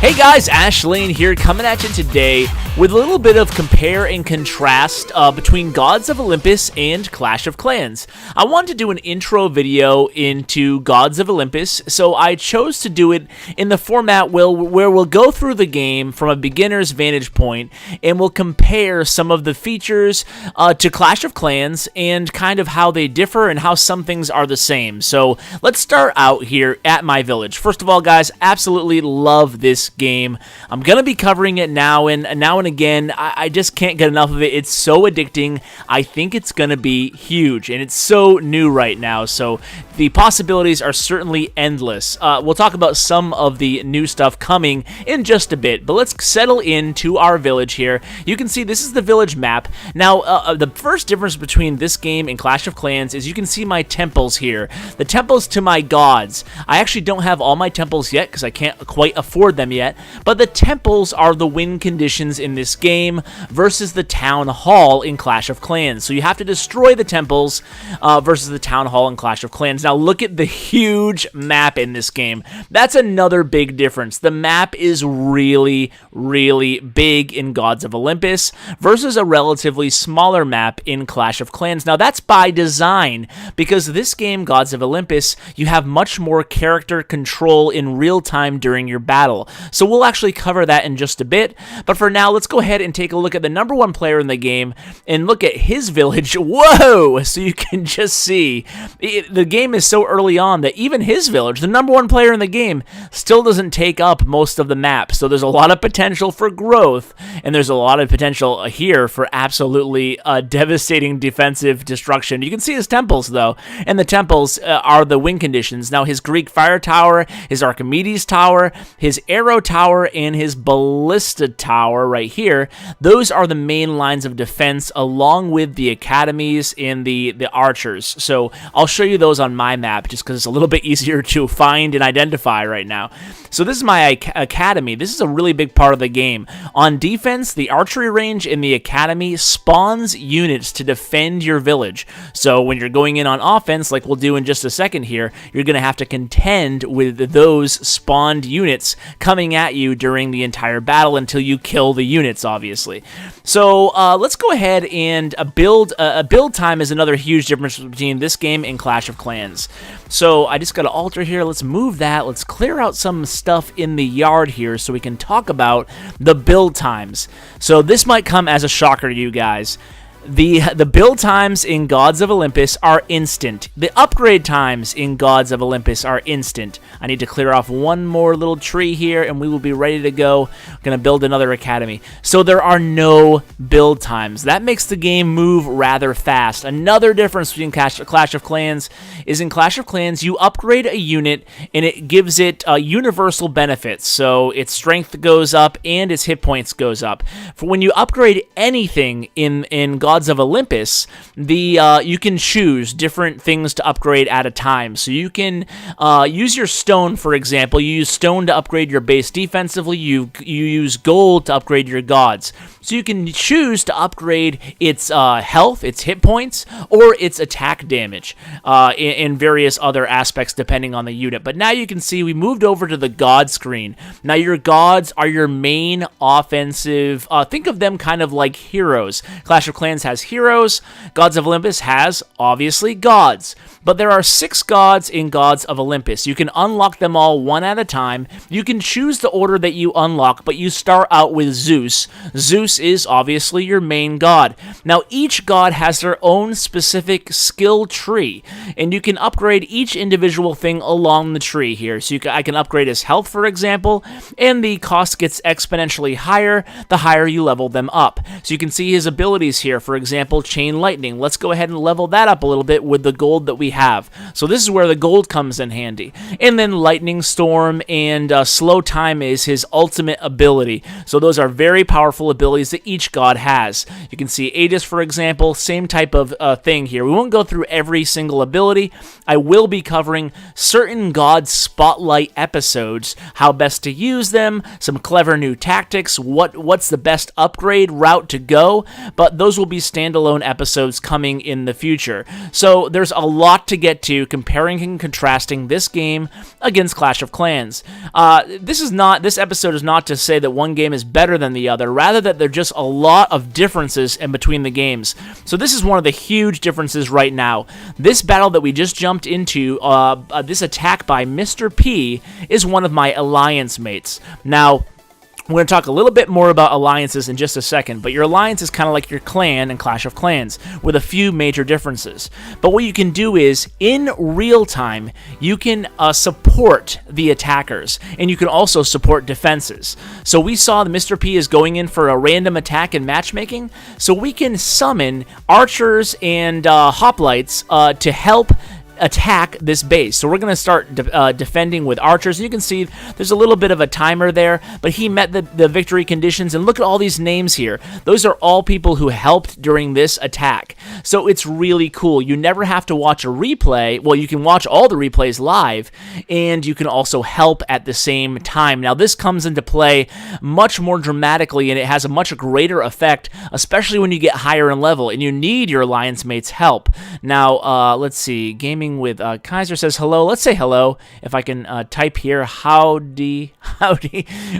Hey guys, Ashlane here, coming at you today with a little bit of compare and contrast between Gods of Olympus and Clash of Clans. I wanted to do an intro video into Gods of Olympus, so I chose to do it in the format where we'll go through the game from a beginner's vantage point, and we'll compare some of the features to Clash of Clans and kind of how they differ and how some things are the same. So let's start out here at my village. First of all, guys, absolutely love this game. I'm gonna be covering it now and again. I just can't get enough of it. It's so addicting. I think it's gonna be huge, and it's so new right now, so the possibilities are certainly endless. We'll talk about some of the new stuff coming in just a bit, but let's settle into our village here. You can see this is the village map. Now, the first difference between this game and Clash of Clans is you can see my temples here. The temples to my gods. I actually don't have all my temples yet because I can't quite afford them yet, but the temples are the win conditions in this game versus the town hall in Clash of Clans. So you have to destroy the temples versus the town hall in Clash of Clans. Now look at the huge map in this game. That's another big difference. The map is really, really big in Gods of Olympus versus a relatively smaller map in Clash of Clans. Now that's by design, because this game, Gods of Olympus, you have much more character control in real time during your battle. So we'll actually cover that in just a bit, but for now, let's go ahead and take a look at the number one player in the game and look at his village. Whoa! So you can just see, the game is so early on that even his village, the number one player in the game, still doesn't take up most of the map. So there's a lot of potential for growth, and there's a lot of potential here for absolutely devastating defensive destruction. You can see his temples, though, and the temples are the win conditions. Now, his Greek fire tower, his Archimedes tower, his arrow tower, and his ballista tower right here, those are the main lines of defense, along with the academies and the archers. So I'll show you those on my map just because it's a little bit easier to find and identify right now. So this is my academy. This is a really big part of the game. On defense, the archery range in the academy spawns units to defend your village. So when you're going in on offense, like we'll do in just a second here, you're going to have to contend with those spawned units coming at you during the entire battle until you kill the units, obviously. So let's go ahead and build time is another huge difference between this game and Clash of Clans. So I just got to alter here. Let's move that. Let's clear out some stuff in the yard here so we can talk about the build times. So this might come as a shocker to you guys. The build times in Gods of Olympus are instant. The upgrade times in Gods of Olympus are instant. I need to clear off one more little tree here, and we will be ready to go. I'm going to build another academy. So there are no build times. That makes the game move rather fast. Another difference between Clash of Clans is in Clash of Clans, you upgrade a unit, and it gives it universal benefits. So its strength goes up, and its hit points goes up. For when you upgrade anything in Gods of Olympus, you can choose different things to upgrade at a time. So you can use your stone, for example. You use stone to upgrade your base defensively. You use gold to upgrade your gods. So you can choose to upgrade its health, its hit points, or its attack damage in various other aspects depending on the unit. But now you can see we moved over to the god screen. Now your gods are your main offensive. Think of them kind of like heroes. Clash of Clans has heroes. Gods of Olympus has, obviously, gods. But there are 6 gods in Gods of Olympus. You can unlock them all one at a time. You can choose the order that you unlock, but you start out with Zeus. Zeus is obviously your main god. Now, each god has their own specific skill tree, and you can upgrade each individual thing along the tree here. So I can upgrade his health, for example, and the cost gets exponentially higher the higher you level them up. So you can see his abilities here. For example, Chain Lightning. Let's go ahead and level that up a little bit with the gold that we have. So this is where the gold comes in handy. And then Lightning Storm and Slow Time is his ultimate ability. So those are very powerful abilities that each god has. You can see Aegis, for example, same type of thing here. We won't go through every single ability. I will be covering certain god spotlight episodes, how best to use them, some clever new tactics, what's the best upgrade route to go, but those will be these standalone episodes coming in the future. So there's a lot to get to comparing and contrasting this game against Clash of Clans. This episode is not to say that one game is better than the other, rather that there are just a lot of differences in between the games. So this is one of the huge differences right now. This battle that we just jumped into, this attack by Mr. P, is one of my alliance mates. Now, we're going to talk a little bit more about alliances in just a second, but your alliance is kind of like your clan in Clash of Clans, with a few major differences. But what you can do is, in real time, you can support the attackers, and you can also support defenses. So we saw that Mr. P is going in for a random attack in matchmaking, so we can summon archers and hoplites to help attack this base. So we're going to start defending with archers. You can see there's a little bit of a timer there, but he met the victory conditions, and look at all these names here. Those are all people who helped during this attack. So it's really cool. You never have to watch a replay. Well, you can watch all the replays live, and you can also help at the same time. Now, this comes into play much more dramatically, and it has a much greater effect, especially when you get higher in level, and you need your alliance mates' help. Now, let's see. Gaming with Kaiser says hello. Let's say hello. If I can type here, howdy.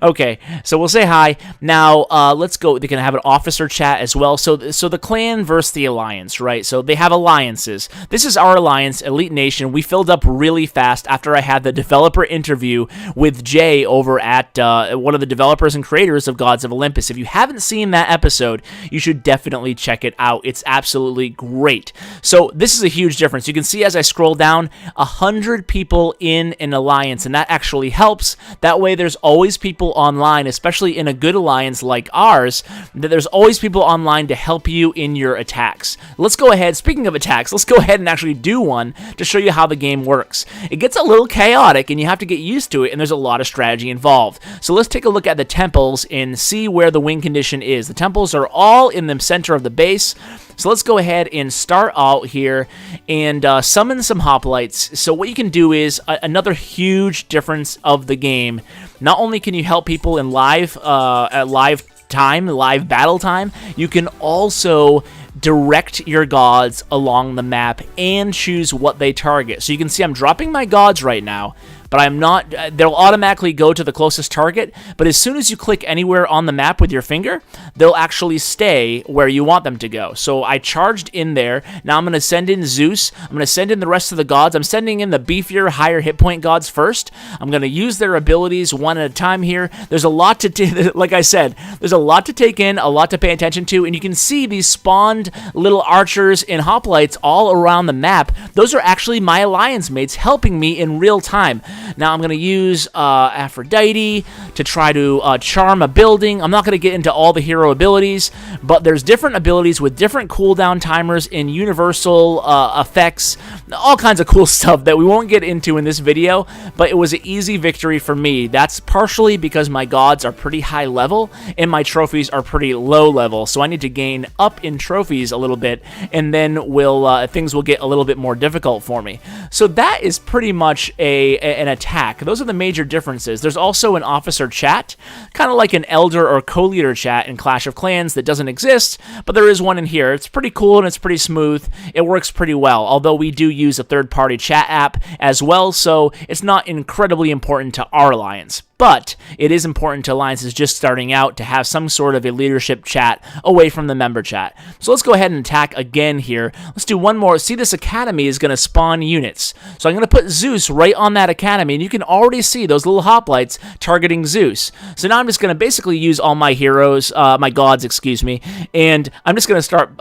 Okay, so we'll say hi. Now, let's go. They can have an officer chat as well. So the clan versus the alliance, right? So they have alliances. This is our alliance, Elite Nation. We filled up really fast after I had the developer interview with Jay over at one of the developers and creators of Gods of Olympus. If you haven't seen that episode, you should definitely check it out. It's absolutely great. So this is a huge difference. You can see as I scroll down, 100 people in an alliance, and that actually helps. That way there's always people online, especially in a good alliance like ours, that there's always people online to help you in your attacks. Let's go ahead, speaking of attacks, let's go ahead and actually do one to show you how the game works. It gets a little chaotic, and you have to get used to it, and there's a lot of strategy involved. So let's take a look at the temples and see where the win condition is. The temples are all in the center of the base. So let's go ahead and start out here and summon some hoplites. So what you can do is another huge difference of the game. Not only can you help people in live battle time, you can also direct your gods along the map and choose what they target. So you can see I'm dropping my gods right now, but I'm not, they'll automatically go to the closest target, but as soon as you click anywhere on the map with your finger, they'll actually stay where you want them to go. So I charged in there. Now I'm going to send in Zeus. I'm going to send in the rest of the gods. I'm sending in the beefier, higher hit point gods first. I'm going to use their abilities one at a time here. There's a lot to, like I said, there's a lot to take in, a lot to pay attention to, and you can see these spawned little archers and hoplites all around the map. Those are actually my alliance mates helping me in real time. Now I'm going to use Aphrodite to try to charm a building. I'm not going to get into all the hero abilities, but there's different abilities with different cooldown timers and universal effects, all kinds of cool stuff that we won't get into in this video, but it was an easy victory for me. That's partially because my gods are pretty high level and my trophies are pretty low level, so I need to gain up in trophies a little bit, and then things will get a little bit more difficult for me. So that is pretty much an attack. Those are the major differences. There's also an officer chat, kind of like an elder or co-leader chat in Clash of Clans that doesn't exist, but there is one in here. It's pretty cool and it's pretty smooth. It works pretty well, although we do use a third-party chat app as well, so it's not incredibly important to our alliance. But it is important to alliances just starting out to have some sort of a leadership chat away from the member chat. So let's go ahead and attack again here. Let's do one more. See, this academy is going to spawn units. So I'm going to put Zeus right on that academy, and you can already see those little hoplites targeting Zeus. So now I'm just going to basically use all my heroes, my gods, excuse me, and I'm just going to start,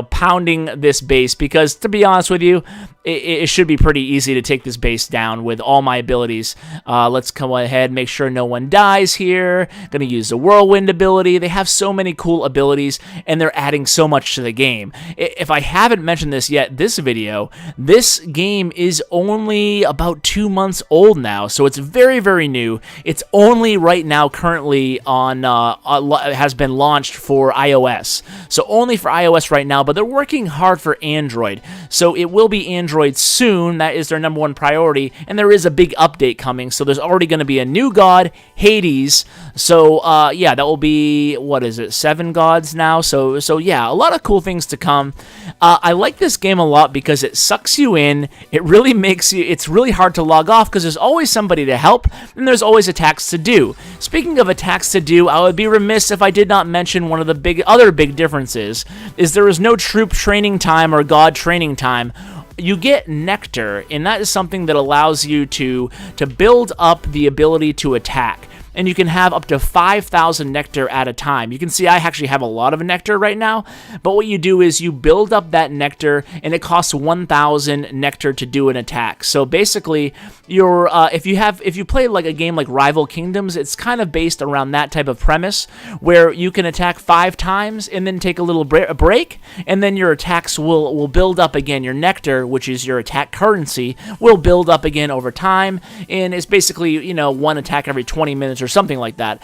pounding this base because, to be honest with you, it should be pretty easy to take this base down with all my abilities. Let's come ahead, make sure no one dies here. Gonna use the whirlwind ability. They have so many cool abilities, and they're adding so much to the game. If I haven't mentioned this yet, this game is only about 2 months old now, so it's very, very new. It's only right now currently has been launched for iOS. So only for iOS right now, but they're working hard for Android. So it will be Android soon. That is their #1 priority, and there is a big update coming, so there's already going to be a new God God, Hades. So, yeah, that will be, what is it, 7 gods now? So yeah, a lot of cool things to come. I like this game a lot because it sucks you in. It really makes you, it's really hard to log off because there's always somebody to help, and there's always attacks to do. Speaking of attacks to do, I would be remiss if I did not mention one of the other big differences, is there is no troop training time or god training time. You get nectar, and that is something that allows you to build up the ability to attack. And you can have up to 5,000 nectar at a time. You can see I actually have a lot of nectar right now, but what you do is you build up that nectar, and it costs 1,000 nectar to do an attack. So basically, you're if you play like a game like Rival Kingdoms, it's kind of based around that type of premise, where you can attack 5 times and then take a little break, and then your attacks will build up again. Your nectar, which is your attack currency, will build up again over time, and it's basically, you know, one attack every 20 minutes or something like that.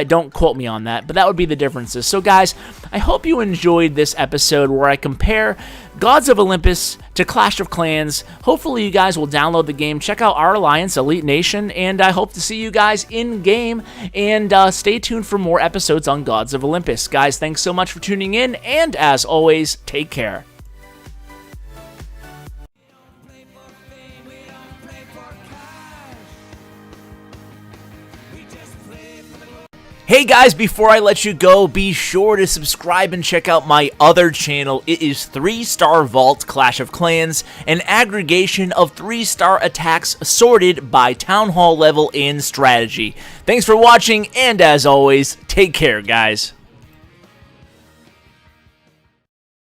Don't quote me on that, but that would be the differences. So guys, I hope you enjoyed this episode where I compare Gods of Olympus to Clash of Clans. Hopefully you guys will download the game, check out our alliance, Elite Nation, and I hope to see you guys in game, and stay tuned for more episodes on Gods of Olympus. Guys, thanks so much for tuning in, and as always, take care. Hey guys, before I let you go, be sure to subscribe and check out my other channel. It is 3-Star Vault Clash of Clans, an aggregation of 3-star attacks sorted by Town Hall level and strategy. Thanks for watching, and as always, take care, guys.